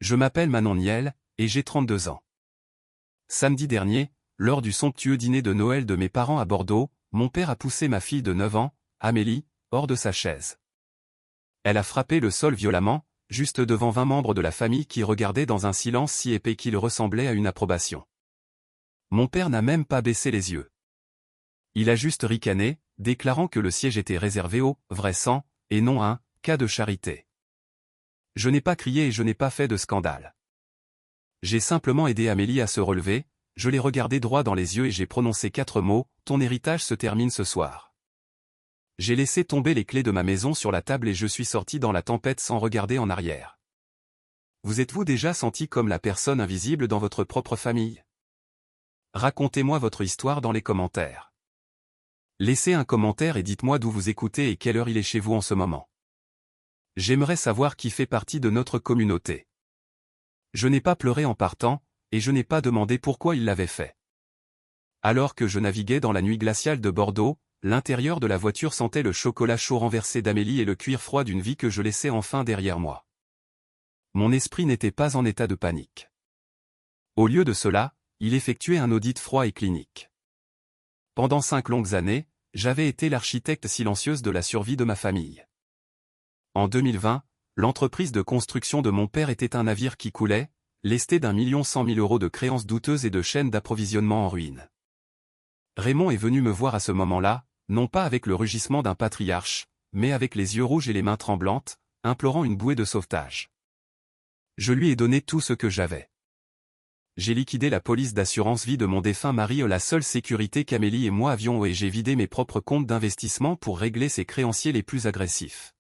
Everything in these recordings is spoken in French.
Je m'appelle Manon Niel, et j'ai 32 ans. Samedi dernier, lors du somptueux dîner de Noël de mes parents à Bordeaux, mon père a poussé ma fille de 9 ans, Amélie, hors de sa chaise. Elle a frappé le sol violemment, juste devant 20 membres de la famille qui regardaient dans un silence si épais qu'il ressemblait à une approbation. Mon père n'a même pas baissé les yeux. Il a juste ricané, déclarant que le siège était réservé au « vrai sang » et non un « cas de charité ». Je n'ai pas crié et je n'ai pas fait de scandale. J'ai simplement aidé Amélie à se relever, je l'ai regardée droit dans les yeux et j'ai prononcé 4 mots, « Ton héritage se termine ce soir ». J'ai laissé tomber les clés de ma maison sur la table et je suis sorti dans la tempête sans regarder en arrière. Vous êtes-vous déjà senti comme la personne invisible dans votre propre famille? Racontez-moi votre histoire dans les commentaires. Laissez un commentaire et dites-moi d'où vous écoutez et quelle heure il est chez vous en ce moment. J'aimerais savoir qui fait partie de notre communauté. Je n'ai pas pleuré en partant, et je n'ai pas demandé pourquoi il l'avait fait. Alors que je naviguais dans la nuit glaciale de Bordeaux, l'intérieur de la voiture sentait le chocolat chaud renversé d'Amélie et le cuir froid d'une vie que je laissais enfin derrière moi. Mon esprit n'était pas en état de panique. Au lieu de cela, il effectuait un audit froid et clinique. Pendant 5 longues années, j'avais été l'architecte silencieuse de la survie de ma famille. En 2020, l'entreprise de construction de mon père était un navire qui coulait, lesté d'1 100 000 € de créances douteuses et de chaînes d'approvisionnement en ruine. Raymond est venu me voir à ce moment-là, non pas avec le rugissement d'un patriarche, mais avec les yeux rouges et les mains tremblantes, implorant une bouée de sauvetage. Je lui ai donné tout ce que j'avais. J'ai liquidé la police d'assurance vie de mon défunt mari, la seule sécurité qu'Amélie et moi avions, et j'ai vidé mes propres comptes d'investissement pour régler ses créanciers les plus agressifs.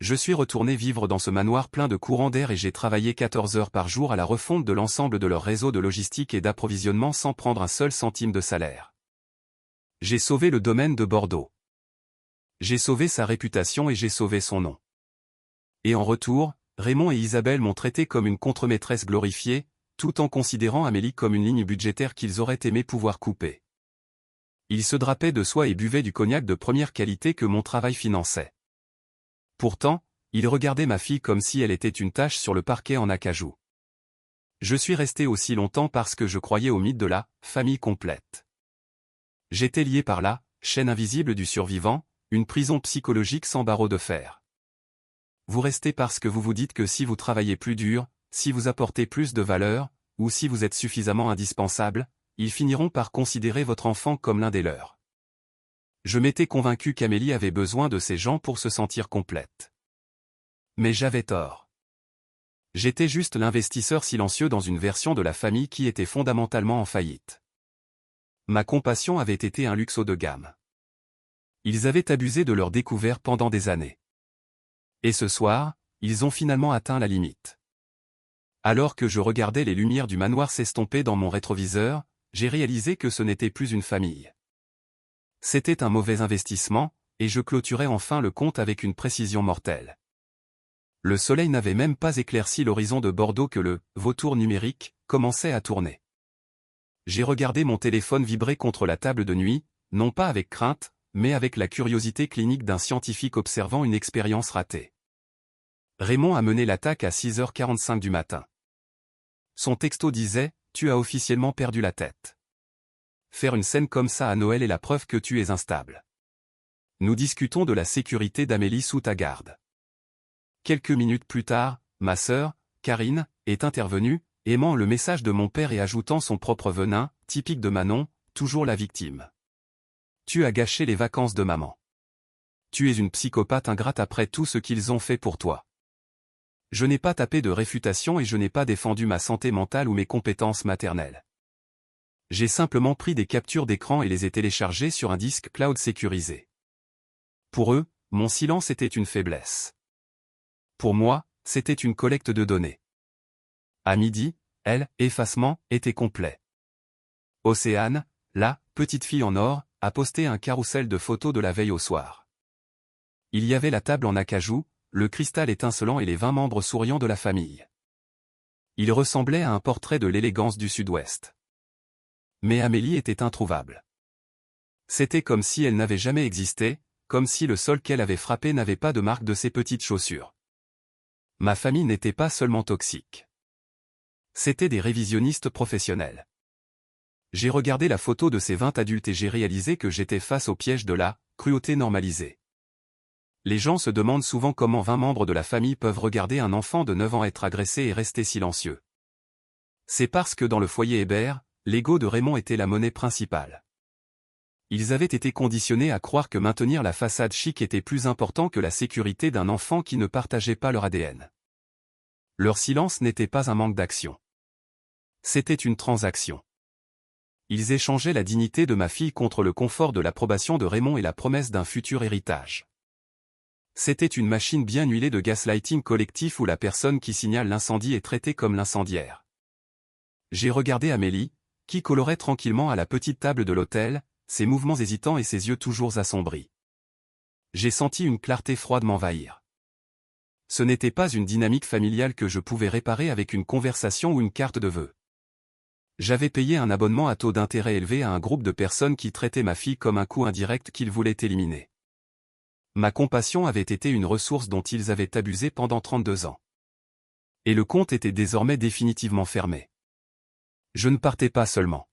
Je suis retourné vivre dans ce manoir plein de courants d'air et j'ai travaillé 14 heures par jour à la refonte de l'ensemble de leur réseau de logistique et d'approvisionnement sans prendre un seul centime de salaire. J'ai sauvé le domaine de Bordeaux. J'ai sauvé sa réputation et j'ai sauvé son nom. Et en retour, Raymond et Isabelle m'ont traité comme une contremaîtresse glorifiée, tout en considérant Amélie comme une ligne budgétaire qu'ils auraient aimé pouvoir couper. Ils se drapaient de soie et buvaient du cognac de première qualité que mon travail finançait. Pourtant, ils regardaient ma fille comme si elle était une tache sur le parquet en acajou. Je suis resté aussi longtemps parce que je croyais au mythe de la famille complète. J'étais lié par la chaîne invisible du survivant, une prison psychologique sans barreaux de fer. Vous restez parce que vous vous dites que si vous travaillez plus dur, si vous apportez plus de valeur, ou si vous êtes suffisamment indispensable, ils finiront par considérer votre enfant comme l'un des leurs. Je m'étais convaincu qu'Amélie avait besoin de ces gens pour se sentir complète. Mais j'avais tort. J'étais juste l'investisseur silencieux dans une version de la famille qui était fondamentalement en faillite. Ma compassion avait été un luxe haut de gamme. Ils avaient abusé de leur découvert pendant des années. Et ce soir, ils ont finalement atteint la limite. Alors que je regardais les lumières du manoir s'estomper dans mon rétroviseur, j'ai réalisé que ce n'était plus une famille. C'était un mauvais investissement, et je clôturais enfin le compte avec une précision mortelle. Le soleil n'avait même pas éclairci l'horizon de Bordeaux que le vautour numérique commençait à tourner. J'ai regardé mon téléphone vibrer contre la table de nuit, non pas avec crainte, mais avec la curiosité clinique d'un scientifique observant une expérience ratée. Raymond a mené l'attaque à 6h45 du matin. Son texto disait « Tu as officiellement perdu la tête. Faire une scène comme ça à Noël est la preuve que tu es instable. Nous discutons de la sécurité d'Amélie sous ta garde. » Quelques minutes plus tard, ma sœur, Karine, est intervenue, aimant le message de mon père et ajoutant son propre venin, typique de Manon, toujours la victime. Tu as gâché les vacances de maman. Tu es une psychopathe ingrate après tout ce qu'ils ont fait pour toi. Je n'ai pas tapé de réfutation et je n'ai pas défendu ma santé mentale ou mes compétences maternelles. J'ai simplement pris des captures d'écran et les ai téléchargées sur un disque cloud sécurisé. Pour eux, mon silence était une faiblesse. Pour moi, c'était une collecte de données. À midi, l'effacement était complet. Océane, la petite fille en or, a posté un carrousel de photos de la veille au soir. Il y avait la table en acajou, le cristal étincelant et les 20 membres souriants de la famille. Il ressemblait à un portrait de l'élégance du Sud-Ouest. Mais Amélie était introuvable. C'était comme si elle n'avait jamais existé, comme si le sol qu'elle avait frappé n'avait pas de marque de ses petites chaussures. Ma famille n'était pas seulement toxique. C'étaient des révisionnistes professionnels. J'ai regardé la photo de ces 20 adultes et j'ai réalisé que j'étais face au piège de la cruauté normalisée. Les gens se demandent souvent comment 20 membres de la famille peuvent regarder un enfant de 9 ans être agressé et rester silencieux. C'est parce que dans le foyer Hébert, l'ego de Raymond était la monnaie principale. Ils avaient été conditionnés à croire que maintenir la façade chic était plus important que la sécurité d'un enfant qui ne partageait pas leur ADN. Leur silence n'était pas un manque d'action. C'était une transaction. Ils échangeaient la dignité de ma fille contre le confort de l'approbation de Raymond et la promesse d'un futur héritage. C'était une machine bien huilée de gaslighting collectif où la personne qui signale l'incendie est traitée comme l'incendiaire. J'ai regardé Amélie, qui colorait tranquillement à la petite table de l'hôtel, ses mouvements hésitants et ses yeux toujours assombris. J'ai senti une clarté froide m'envahir. Ce n'était pas une dynamique familiale que je pouvais réparer avec une conversation ou une carte de vœux. J'avais payé un abonnement à taux d'intérêt élevé à un groupe de personnes qui traitaient ma fille comme un coût indirect qu'ils voulaient éliminer. Ma compassion avait été une ressource dont ils avaient abusé pendant 32 ans. Et le compte était désormais définitivement fermé. Je ne partais pas seulement.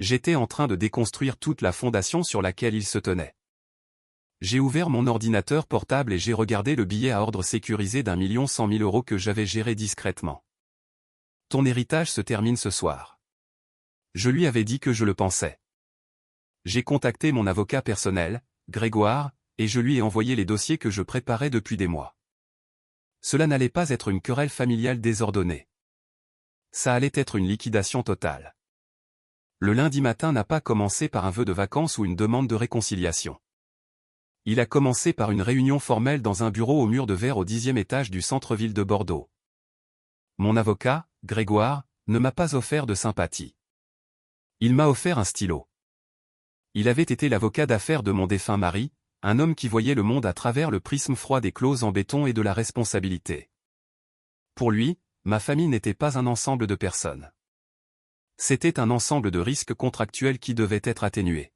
J'étais en train de déconstruire toute la fondation sur laquelle il se tenait. J'ai ouvert mon ordinateur portable et j'ai regardé le billet à ordre sécurisé d'1 100 000 € que j'avais géré discrètement. Ton héritage se termine ce soir. Je lui avais dit que je le pensais. J'ai contacté mon avocat personnel, Grégoire, et je lui ai envoyé les dossiers que je préparais depuis des mois. Cela n'allait pas être une querelle familiale désordonnée. Ça allait être une liquidation totale. Le lundi matin n'a pas commencé par un vœu de vacances ou une demande de réconciliation. Il a commencé par une réunion formelle dans un bureau au mur de verre au 10e étage du centre-ville de Bordeaux. Mon avocat, Grégoire, ne m'a pas offert de sympathie. Il m'a offert un stylo. Il avait été l'avocat d'affaires de mon défunt mari, un homme qui voyait le monde à travers le prisme froid des clauses en béton et de la responsabilité. Pour lui, ma famille n'était pas un ensemble de personnes. C'était un ensemble de risques contractuels qui devaient être atténués.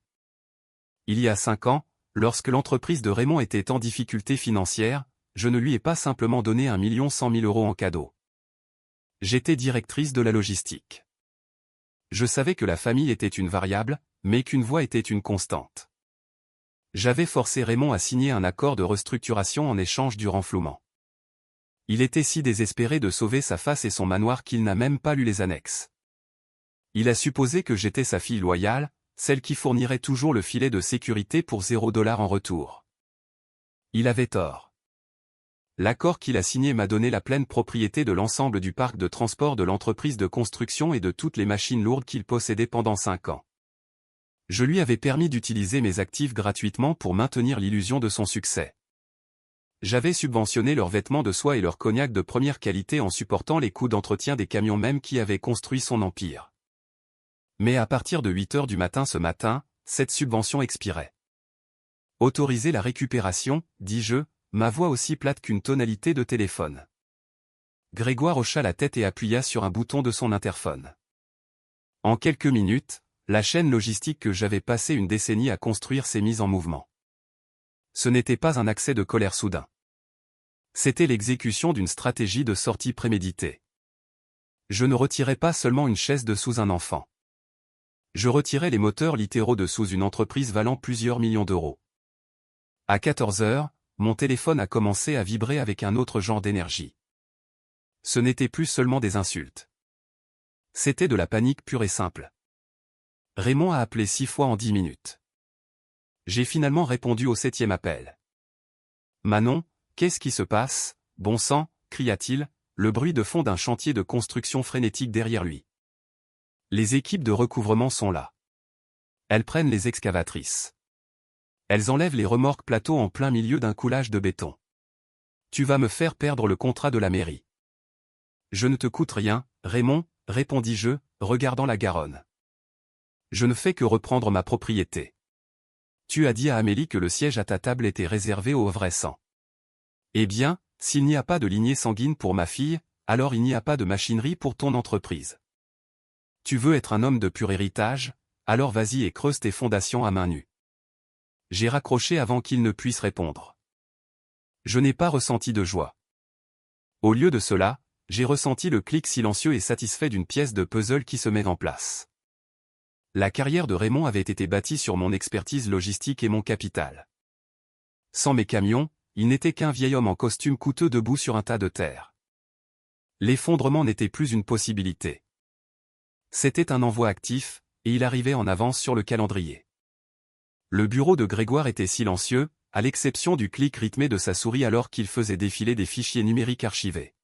Il y a 5 ans, lorsque l'entreprise de Raymond était en difficulté financière, je ne lui ai pas simplement donné 1 100 000 € en cadeau. J'étais directrice de la logistique. Je savais que la famille était une variable, mais qu'une voix était une constante. J'avais forcé Raymond à signer un accord de restructuration en échange du renflouement. Il était si désespéré de sauver sa face et son manoir qu'il n'a même pas lu les annexes. Il a supposé que j'étais sa fille loyale, celle qui fournirait toujours le filet de sécurité pour $0 en retour. Il avait tort. L'accord qu'il a signé m'a donné la pleine propriété de l'ensemble du parc de transport de l'entreprise de construction et de toutes les machines lourdes qu'il possédait pendant 5 ans. Je lui avais permis d'utiliser mes actifs gratuitement pour maintenir l'illusion de son succès. J'avais subventionné leurs vêtements de soie et leur cognac de première qualité en supportant les coûts d'entretien des camions même qui avaient construit son empire. Mais à partir de 8 heures du matin ce matin, cette subvention expirait. Autoriser la récupération, dis-je, ma voix aussi plate qu'une tonalité de téléphone. Grégoire hocha la tête et appuya sur un bouton de son interphone. En quelques minutes, la chaîne logistique que j'avais passé une décennie à construire s'est mise en mouvement. Ce n'était pas un accès de colère soudain. C'était l'exécution d'une stratégie de sortie préméditée. Je ne retirais pas seulement une chaise de sous un enfant. Je retirais les moteurs littéraux de sous une entreprise valant plusieurs millions d'euros. À 14 heures, mon téléphone a commencé à vibrer avec un autre genre d'énergie. Ce n'était plus seulement des insultes. C'était de la panique pure et simple. Raymond a appelé 6 fois en 10 minutes. J'ai finalement répondu au 7e appel. Manon, qu'est-ce qui se passe, bon sang, cria-t-il, le bruit de fond d'un chantier de construction frénétique derrière lui. Les équipes de recouvrement sont là. Elles prennent les excavatrices. Elles enlèvent les remorques plateaux en plein milieu d'un coulage de béton. Tu vas me faire perdre le contrat de la mairie. Je ne te coûte rien, Raymond, répondis-je, regardant la Garonne. Je ne fais que reprendre ma propriété. Tu as dit à Amélie que le siège à ta table était réservé au vrai sang. Eh bien, s'il n'y a pas de lignée sanguine pour ma fille, alors il n'y a pas de machinerie pour ton entreprise. Tu veux être un homme de pur héritage, alors vas-y et creuse tes fondations à main nue. J'ai raccroché avant qu'il ne puisse répondre. Je n'ai pas ressenti de joie. Au lieu de cela, j'ai ressenti le clic silencieux et satisfait d'une pièce de puzzle qui se met en place. La carrière de Raymond avait été bâtie sur mon expertise logistique et mon capital. Sans mes camions, il n'était qu'un vieil homme en costume coûteux debout sur un tas de terre. L'effondrement n'était plus une possibilité. C'était un envoi actif, et il arrivait en avance sur le calendrier. Le bureau de Grégoire était silencieux, à l'exception du clic rythmé de sa souris alors qu'il faisait défiler des fichiers numériques archivés.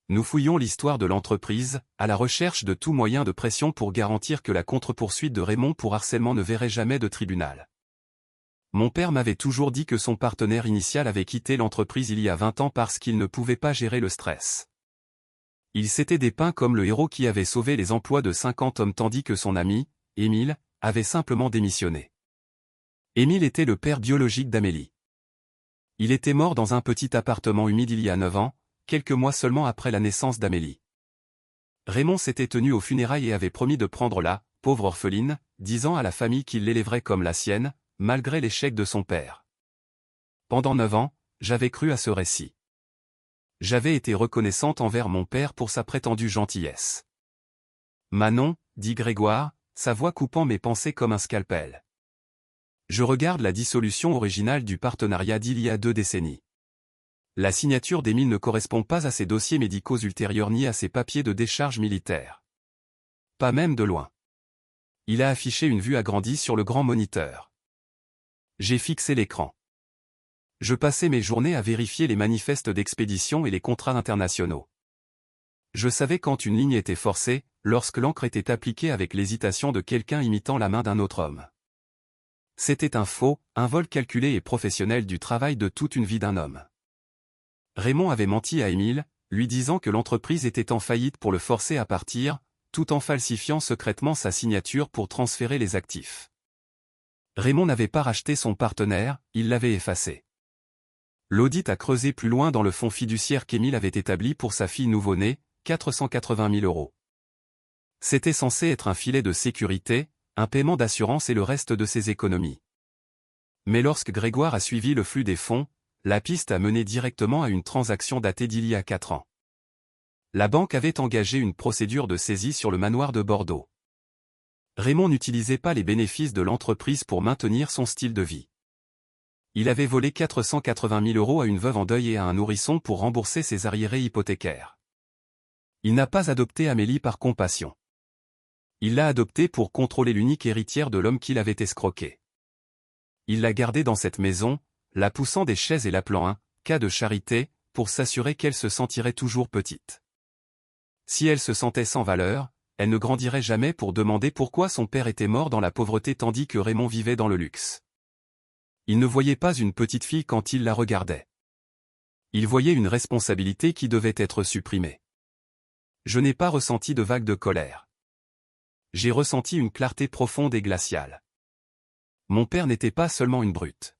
Nous fouillions l'histoire de l'entreprise, à la recherche de tout moyen de pression pour garantir que la contre-poursuite de Raymond pour harcèlement ne verrait jamais de tribunal. Mon père m'avait toujours dit que son partenaire initial avait quitté l'entreprise il y a 20 ans parce qu'il ne pouvait pas gérer le stress. Il s'était dépeint comme le héros qui avait sauvé les emplois de 50 hommes tandis que son ami, Émile, avait simplement démissionné. Émile était le père biologique d'Amélie. Il était mort dans un petit appartement humide il y a 9 ans, quelques mois seulement après la naissance d'Amélie. Raymond s'était tenu aux funérailles et avait promis de prendre la pauvre orpheline, disant à la famille qu'il l'élèverait comme la sienne, malgré l'échec de son père. Pendant 9 ans, j'avais cru à ce récit. J'avais été reconnaissante envers mon père pour sa prétendue gentillesse. Manon, dit Grégoire, sa voix coupant mes pensées comme un scalpel. Je regarde la dissolution originale du partenariat d'il y a 2 décennies. La signature d'Émile ne correspond pas à ses dossiers médicaux ultérieurs ni à ses papiers de décharge militaire. Pas même de loin. Il a affiché une vue agrandie sur le grand moniteur. J'ai fixé l'écran. Je passais mes journées à vérifier les manifestes d'expédition et les contrats internationaux. Je savais quand une ligne était forcée, lorsque l'encre était appliquée avec l'hésitation de quelqu'un imitant la main d'un autre homme. C'était un vol calculé et professionnel du travail de toute une vie d'un homme. Raymond avait menti à Émile, lui disant que l'entreprise était en faillite pour le forcer à partir, tout en falsifiant secrètement sa signature pour transférer les actifs. Raymond n'avait pas racheté son partenaire, il l'avait effacé. L'audit a creusé plus loin dans le fonds fiduciaire qu'Émile avait établi pour sa fille nouveau-née, 480 000 €. C'était censé être un filet de sécurité, un paiement d'assurance et le reste de ses économies. Mais lorsque Grégoire a suivi le flux des fonds, la piste a mené directement à une transaction datée d'il y a 4 ans. La banque avait engagé une procédure de saisie sur le manoir de Bordeaux. Raymond n'utilisait pas les bénéfices de l'entreprise pour maintenir son style de vie. Il avait volé 480 000 € à une veuve en deuil et à un nourrisson pour rembourser ses arriérés hypothécaires. Il n'a pas adopté Amélie par compassion. Il l'a adoptée pour contrôler l'unique héritière de l'homme qu'il avait escroqué. Il l'a gardée dans cette maison, la poussant des chaises et l'appelant un cas de charité, pour s'assurer qu'elle se sentirait toujours petite. Si elle se sentait sans valeur, elle ne grandirait jamais pour demander pourquoi son père était mort dans la pauvreté tandis que Raymond vivait dans le luxe. Il ne voyait pas une petite fille quand il la regardait. Il voyait une responsabilité qui devait être supprimée. Je n'ai pas ressenti de vague de colère. J'ai ressenti une clarté profonde et glaciale. Mon père n'était pas seulement une brute.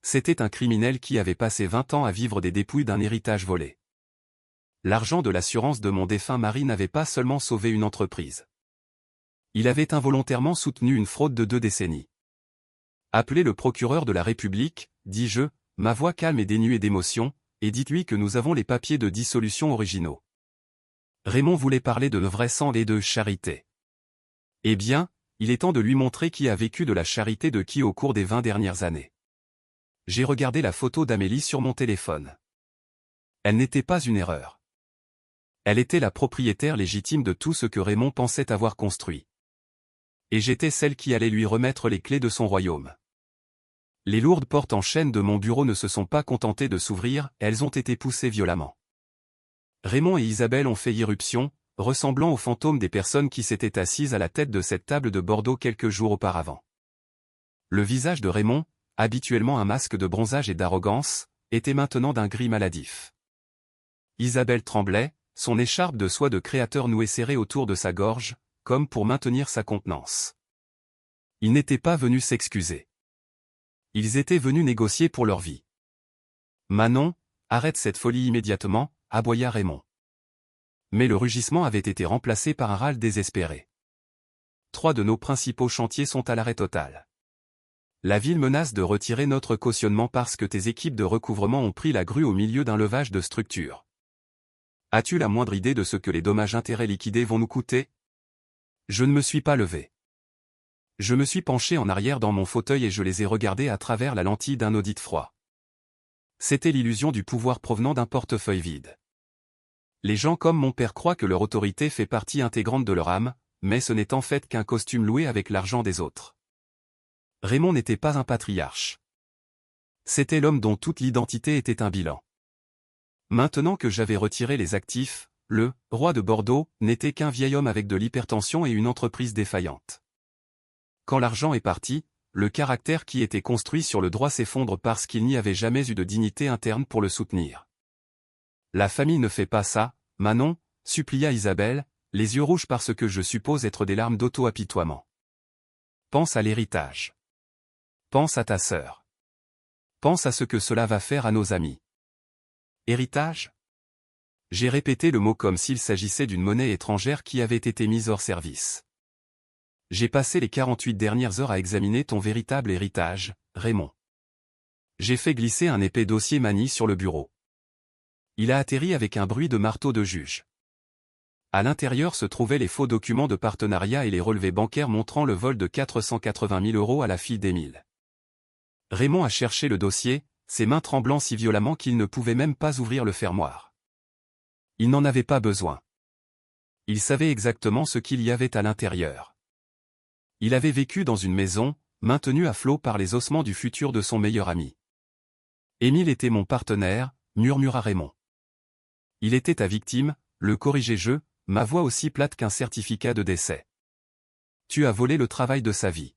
C'était un criminel qui avait passé 20 ans à vivre des dépouilles d'un héritage volé. L'argent de l'assurance de mon défunt mari n'avait pas seulement sauvé une entreprise. Il avait involontairement soutenu une fraude de 2 décennies. Appelez le procureur de la République, dis-je, ma voix calme et dénuée d'émotion, et dites-lui que nous avons les papiers de dissolution originaux. Raymond voulait parler de vrai sang et de charité. Eh bien, il est temps de lui montrer qui a vécu de la charité de qui au cours des 20 dernières années. J'ai regardé la photo d'Amélie sur mon téléphone. Elle n'était pas une erreur. Elle était la propriétaire légitime de tout ce que Raymond pensait avoir construit. Et j'étais celle qui allait lui remettre les clés de son royaume. Les lourdes portes en chêne de mon bureau ne se sont pas contentées de s'ouvrir, elles ont été poussées violemment. Raymond et Isabelle ont fait irruption, ressemblant aux fantômes des personnes qui s'étaient assises à la tête de cette table de Bordeaux quelques jours auparavant. Le visage de Raymond, habituellement un masque de bronzage et d'arrogance, était maintenant d'un gris maladif. Isabelle tremblait, son écharpe de soie de créateur nouée serrée autour de sa gorge, comme pour maintenir sa contenance. Ils n'étaient pas venus s'excuser. Ils étaient venus négocier pour leur vie. Manon, arrête cette folie immédiatement, aboya Raymond. Mais le rugissement avait été remplacé par un râle désespéré. 3 de nos principaux chantiers sont à l'arrêt total. La ville menace de retirer notre cautionnement parce que tes équipes de recouvrement ont pris la grue au milieu d'un levage de structure. As-tu la moindre idée de ce que les dommages-intérêts liquidés vont nous coûter? Je ne me suis pas levé. Je me suis penché en arrière dans mon fauteuil et je les ai regardés à travers la lentille d'un audit froid. C'était l'illusion du pouvoir provenant d'un portefeuille vide. Les gens comme mon père croient que leur autorité fait partie intégrante de leur âme, mais ce n'est en fait qu'un costume loué avec l'argent des autres. Raymond n'était pas un patriarche. C'était l'homme dont toute l'identité était un bilan. Maintenant que j'avais retiré les actifs, le roi de Bordeaux n'était qu'un vieil homme avec de l'hypertension et une entreprise défaillante. Quand l'argent est parti, le caractère qui était construit sur le droit s'effondre parce qu'il n'y avait jamais eu de dignité interne pour le soutenir. La famille ne fait pas ça, Manon, supplia Isabelle, les yeux rouges parce que je suppose être des larmes d'auto-apitoiement. Pense à l'héritage. Pense à ta sœur. Pense à ce que cela va faire à nos amis. Héritage? J'ai répété le mot comme s'il s'agissait d'une monnaie étrangère qui avait été mise hors service. J'ai passé les 48 dernières heures à examiner ton véritable héritage, Raymond. J'ai fait glisser un épais dossier Mani sur le bureau. Il a atterri avec un bruit de marteau de juge. À l'intérieur se trouvaient les faux documents de partenariat et les relevés bancaires montrant le vol de 480 000 € à la fille d'Émile. Raymond a cherché le dossier, ses mains tremblant si violemment qu'il ne pouvait même pas ouvrir le fermoir. Il n'en avait pas besoin. Il savait exactement ce qu'il y avait à l'intérieur. Il avait vécu dans une maison, maintenue à flot par les ossements du futur de son meilleur ami. Émile était mon partenaire, murmura Raymond. Il était ta victime, le corrigé-je, ma voix aussi plate qu'un certificat de décès. Tu as volé le travail de sa vie.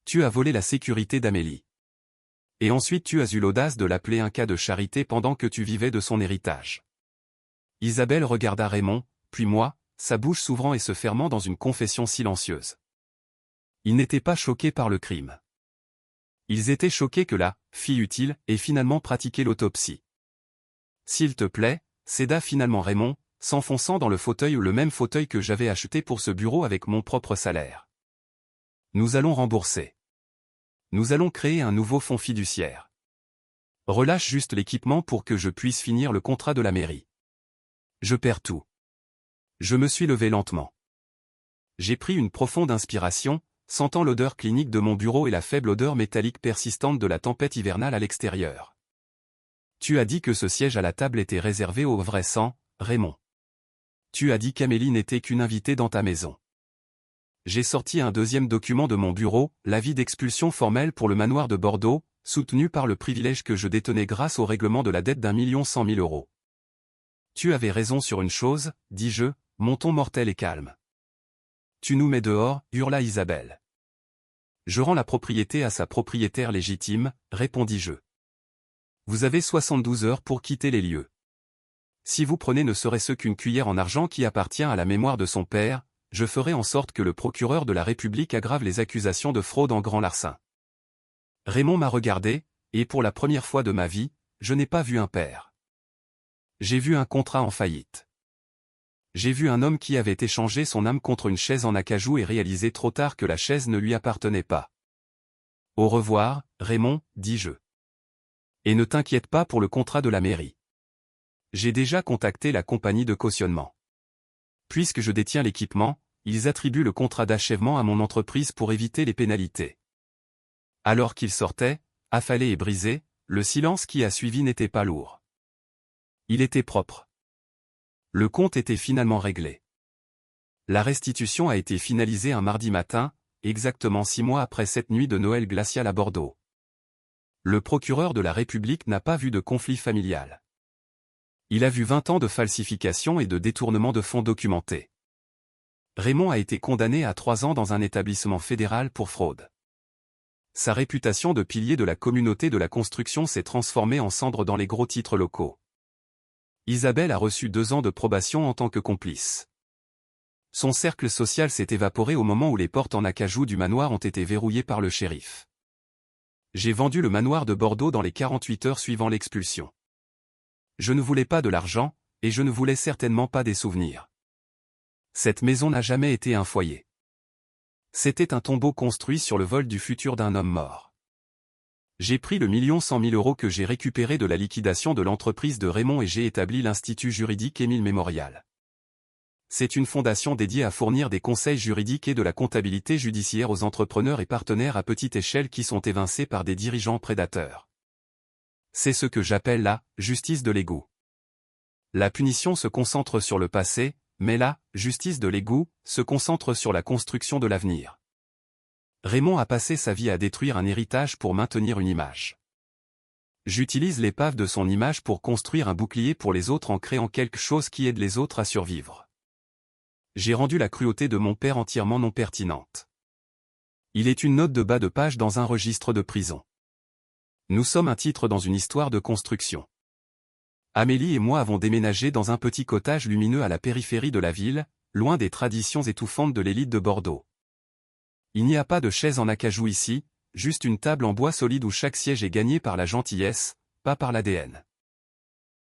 Tu as volé la sécurité d'Amélie. Et ensuite tu as eu l'audace de l'appeler un cas de charité pendant que tu vivais de son héritage. Isabelle regarda Raymond, puis moi, sa bouche s'ouvrant et se fermant dans une confession silencieuse. Ils n'étaient pas choqués par le crime. Ils étaient choqués que la fille utile ait finalement pratiqué l'autopsie. S'il te plaît, céda finalement Raymond, s'enfonçant dans le fauteuil ou le même fauteuil que j'avais acheté pour ce bureau avec mon propre salaire. Nous allons rembourser. Nous allons créer un nouveau fonds fiduciaire. Relâche juste l'équipement pour que je puisse finir le contrat de la mairie. Je perds tout. Je me suis levé lentement. J'ai pris une profonde inspiration, sentant l'odeur clinique de mon bureau et la faible odeur métallique persistante de la tempête hivernale à l'extérieur. Tu as dit que ce siège à la table était réservé au vrai sang, Raymond. Tu as dit qu'Amélie n'était qu'une invitée dans ta maison. J'ai sorti un deuxième document de mon bureau, l'avis d'expulsion formelle pour le manoir de Bordeaux, soutenu par le privilège que je détenais grâce au règlement de la dette d'1 100 000 €. Tu avais raison sur une chose, dis-je, mon ton mortel et calme. Tu nous mets dehors, hurla Isabelle. Je rends la propriété à sa propriétaire légitime, répondis-je. Vous avez 72 heures pour quitter les lieux. Si vous prenez ne serait-ce qu'une cuillère en argent qui appartient à la mémoire de son père, je ferai en sorte que le procureur de la République aggrave les accusations de fraude en grand larcin. Raymond m'a regardé, et pour la première fois de ma vie, je n'ai pas vu un père. J'ai vu un contrat en faillite. J'ai vu un homme qui avait échangé son âme contre une chaise en acajou et réalisé trop tard que la chaise ne lui appartenait pas. Au revoir, Raymond, dis-je. Et ne t'inquiète pas pour le contrat de la mairie. J'ai déjà contacté la compagnie de cautionnement. Puisque je détiens l'équipement, ils attribuent le contrat d'achèvement à mon entreprise pour éviter les pénalités. Alors qu'il sortait, affalé et brisé, le silence qui a suivi n'était pas lourd. Il était propre. Le compte était finalement réglé. La restitution a été finalisée un mardi matin, exactement 6 mois après cette nuit de Noël glaciale à Bordeaux. Le procureur de la République n'a pas vu de conflit familial. Il a vu 20 ans de falsification et de détournement de fonds documentés. Raymond a été condamné à 3 ans dans un établissement fédéral pour fraude. Sa réputation de pilier de la communauté de la construction s'est transformée en cendre dans les gros titres locaux. Isabelle a reçu 2 ans de probation en tant que complice. Son cercle social s'est évaporé au moment où les portes en acajou du manoir ont été verrouillées par le shérif. J'ai vendu le manoir de Bordeaux dans les 48 heures suivant l'expulsion. Je ne voulais pas de l'argent, et je ne voulais certainement pas des souvenirs. Cette maison n'a jamais été un foyer. C'était un tombeau construit sur le vol du futur d'un homme mort. J'ai pris le 1 100 000 € que j'ai récupéré de la liquidation de l'entreprise de Raymond et j'ai établi l'Institut juridique Émile Mémorial. C'est une fondation dédiée à fournir des conseils juridiques et de la comptabilité judiciaire aux entrepreneurs et partenaires à petite échelle qui sont évincés par des dirigeants prédateurs. C'est ce que j'appelle la justice de l'égout. La punition se concentre sur le passé, mais la justice de l'égout se concentre sur la construction de l'avenir. Raymond a passé sa vie à détruire un héritage pour maintenir une image. J'utilise l'épave de son image pour construire un bouclier pour les autres en créant quelque chose qui aide les autres à survivre. J'ai rendu la cruauté de mon père entièrement non pertinente. Il est une note de bas de page dans un registre de prison. Nous sommes un titre dans une histoire de construction. Amélie et moi avons déménagé dans un petit cottage lumineux à la périphérie de la ville, loin des traditions étouffantes de l'élite de Bordeaux. Il n'y a pas de chaise en acajou ici, juste une table en bois solide où chaque siège est gagné par la gentillesse, pas par l'ADN.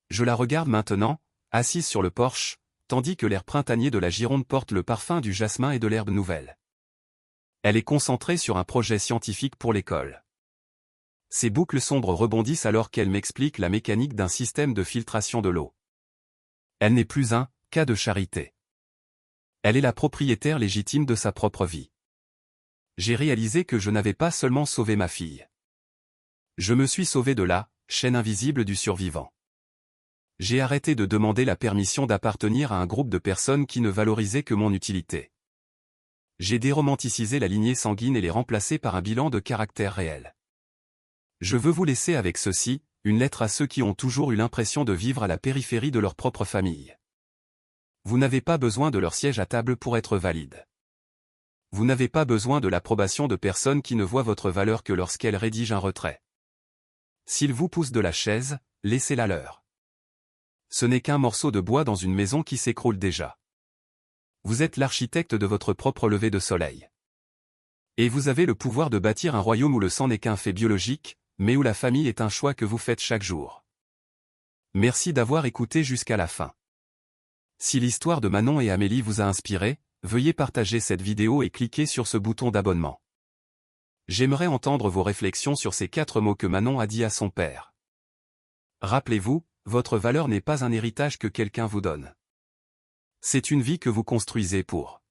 Je la regarde maintenant, assise sur le porche, tandis que l'air printanier de la Gironde porte le parfum du jasmin et de l'herbe nouvelle. Elle est concentrée sur un projet scientifique pour l'école. Ses boucles sombres rebondissent alors qu'elle m'explique la mécanique d'un système de filtration de l'eau. Elle n'est plus un cas de charité. Elle est la propriétaire légitime de sa propre vie. J'ai réalisé que je n'avais pas seulement sauvé ma fille. Je me suis sauvé de la chaîne invisible du survivant. J'ai arrêté de demander la permission d'appartenir à un groupe de personnes qui ne valorisaient que mon utilité. J'ai déromanticisé la lignée sanguine et les remplacé par un bilan de caractère réel. Je veux vous laisser avec ceci, une lettre à ceux qui ont toujours eu l'impression de vivre à la périphérie de leur propre famille. Vous n'avez pas besoin de leur siège à table pour être valide. Vous n'avez pas besoin de l'approbation de personnes qui ne voient votre valeur que lorsqu'elles rédigent un retrait. S'ils vous poussent de la chaise, laissez-la leur. Ce n'est qu'un morceau de bois dans une maison qui s'écroule déjà. Vous êtes l'architecte de votre propre lever de soleil. Et vous avez le pouvoir de bâtir un royaume où le sang n'est qu'un fait biologique, mais où la famille est un choix que vous faites chaque jour. Merci d'avoir écouté jusqu'à la fin. Si l'histoire de Manon et Amélie vous a inspiré, veuillez partager cette vidéo et cliquer sur ce bouton d'abonnement. J'aimerais entendre vos réflexions sur ces 4 mots que Manon a dit à son père. Rappelez-vous, votre valeur n'est pas un héritage que quelqu'un vous donne. C'est une vie que vous construisez pour